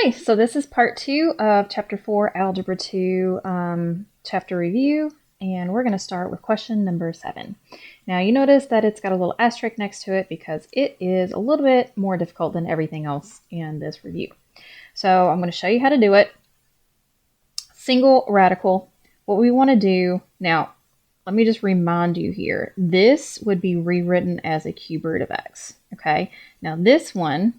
Hi, so this is part 2 of Chapter 4, Algebra 2 chapter review, and we're going to start with question number 7. Now you notice that it's got a little asterisk next to it because it is a little bit more difficult than everything else in this review. So I'm going to show you how to do it. Single radical. What we want to do, now let me just remind you here, this would be rewritten as a cube root of x, okay? Now this one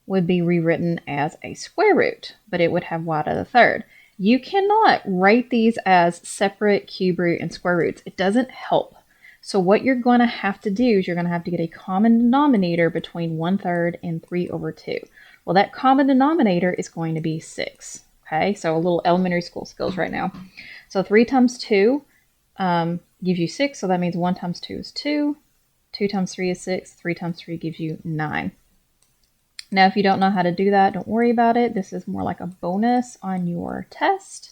would be rewritten as a square root, but it would have y to the third. You cannot write these as separate cube root and square roots. It doesn't help. So what you're going to have to do is you're going to have to get a common denominator between 1/3 and 3/2. Well, that common denominator is going to be 6. Okay, so a little elementary school skills right now. So 3 times 2 gives you 6, so that means 1 times 2 is 2. 2 times 3 is 6. 3 times 3 gives you 9. Now, if you don't know how to do that, don't worry about it. This is more like a bonus on your test.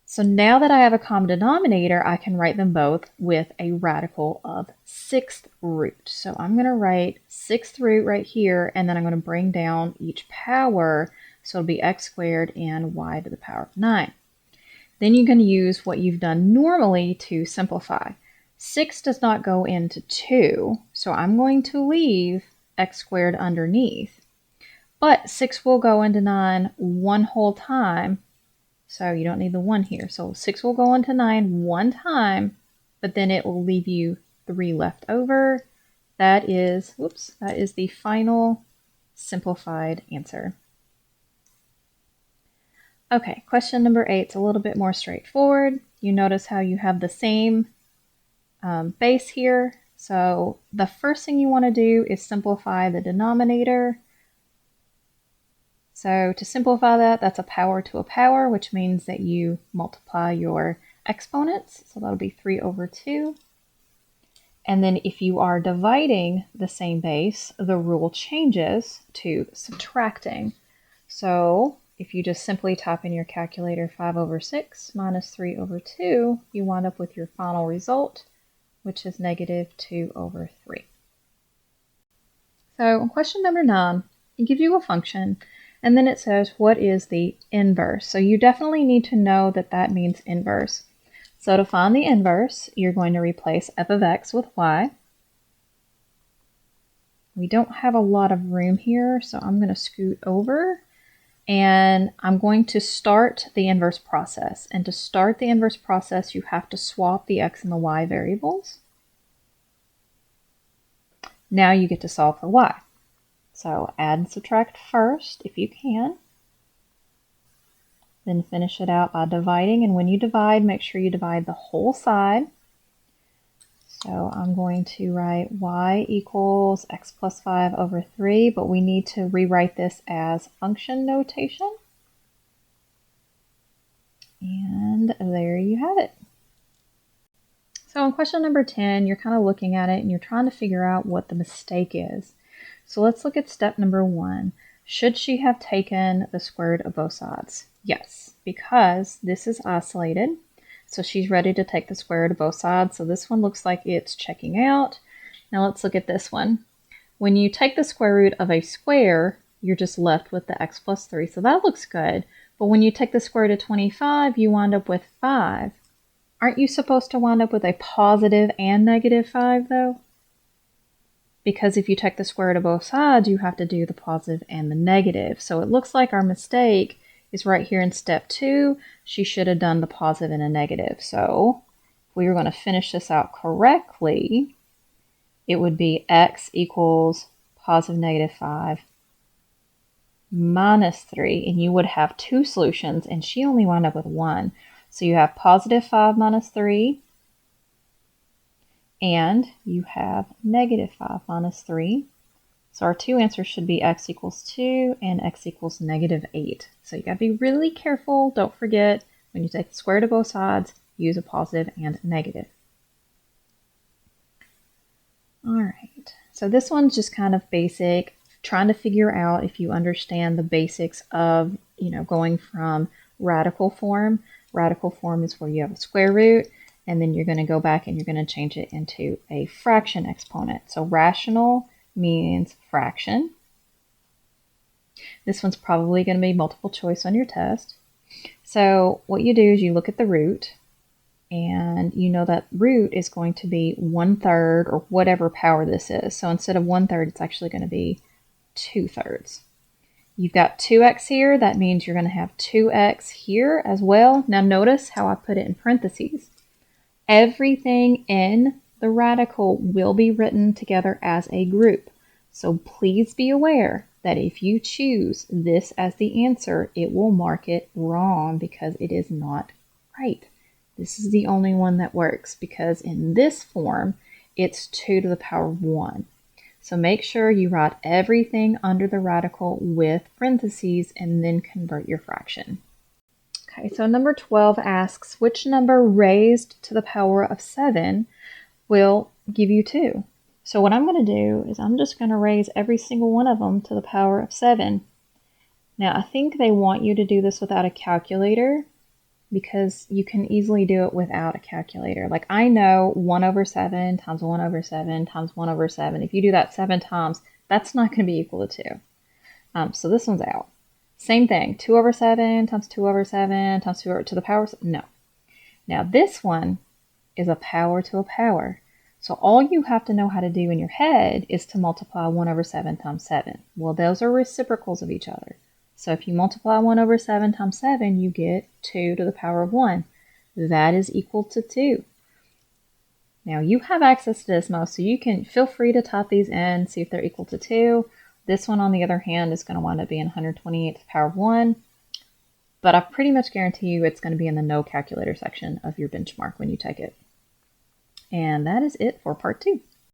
So now that I have a common denominator, I can write them both with a radical of 6th root. So I'm going to write 6th root right here, and then I'm going to bring down each power. So it'll be x squared and y to the power of 9. Then you can use what you've done normally to simplify. 6 does not go into 2, so I'm going to leave x squared underneath. But 6 will go into 9 one whole time, so you don't need the 1 here. So 6 will go into 9 one time, but then it will leave you 3 left over. That is the final simplified answer. Okay, question number 8 is a little bit more straightforward. You notice how you have the same base here. So the first thing you want to do is simplify the denominator. So to simplify that, that's a power to a power, which means that you multiply your exponents. So that'll be 3/2. And then if you are dividing the same base, the rule changes to subtracting. So if you just simply type in your calculator 5/6 minus 3/2, you wind up with your final result, which is -2/3. So in question number 9, it gives you a function, and then it says, what is the inverse? So you definitely need to know that that means inverse. So to find the inverse, you're going to replace f of x with y. We don't have a lot of room here, so I'm going to scoot over, and I'm going to start the inverse process. And to start the inverse process, you have to swap the x and the y variables. Now you get to solve for y. So add and subtract first, if you can. Then finish it out by dividing. And when you divide, make sure you divide the whole side. So I'm going to write y equals x plus 5/3, but we need to rewrite this as function notation. And there you have it. So in question number 10, you're kind of looking at it and you're trying to figure out what the mistake is. So let's look at step number 1. Should she have taken the square root of both sides? Yes, because this is isolated. So she's ready to take the square root of both sides. So this one looks like it's checking out. Now let's look at this one. When you take the square root of a square, you're just left with the x plus 3. So that looks good. But when you take the square root of 25, you wind up with 5. Aren't you supposed to wind up with a positive and -5 though? Because if you take the square root of both sides, you have to do the positive and the negative. So it looks like our mistake is right here in step 2. She should have done the positive and a negative. So if we were going to finish this out correctly, it would be x equals positive -5 minus 3. And you would have 2 solutions, and she only wound up with 1. So you have positive 5 minus 3, and you have -5 minus 3. So our 2 answers should be x equals 2 and x equals -8. So you got to be really careful. Don't forget, when you take the square root of both sides, use a positive and negative. All right, so this one's just kind of basic, trying to figure out if you understand the basics of, going from radical form. Radical form is where you have a square root, and then you're going to go back and you're going to change it into a fraction exponent. So rational means fraction. This one's probably going to be multiple choice on your test. So what you do is you look at the root, and you know that root is going to be 1/3 or whatever power this is. So instead of 1/3, it's actually going to be 2/3. You've got 2x here. That means you're going to have 2x here as well. Now notice how I put it in parentheses. Everything in the radical will be written together as a group. So please be aware that if you choose this as the answer, it will mark it wrong because it is not right. This is the only one that works because in this form, it's 2 to the power of 1. So make sure you write everything under the radical with parentheses and then convert your fraction. Okay, so number 12 asks, which number raised to the power of 7 will give you 2? So what I'm going to do is I'm just going to raise every single one of them to the power of 7. Now I think they want you to do this without a calculator because you can easily do it without a calculator. Like I know 1/7 times 1/7 times 1/7. If you do that 7 times, that's not going to be equal to 2. So this one's out. Same thing, 2/7 times 2/7 times 2 to the power. No. Now this one is a power to a power. So all you have to know how to do in your head is to multiply 1/7 times 7. Well, those are reciprocals of each other. So if you multiply 1/7 times 7, you get 2 to the power of 1. That is equal to 2. Now you have access to Desmo, so you can feel free to type these in, see if they're equal to 2. This one, on the other hand, is going to wind up being 128 to the power of 1. But I pretty much guarantee you it's going to be in the no calculator section of your benchmark when you take it. And that is it for part 2.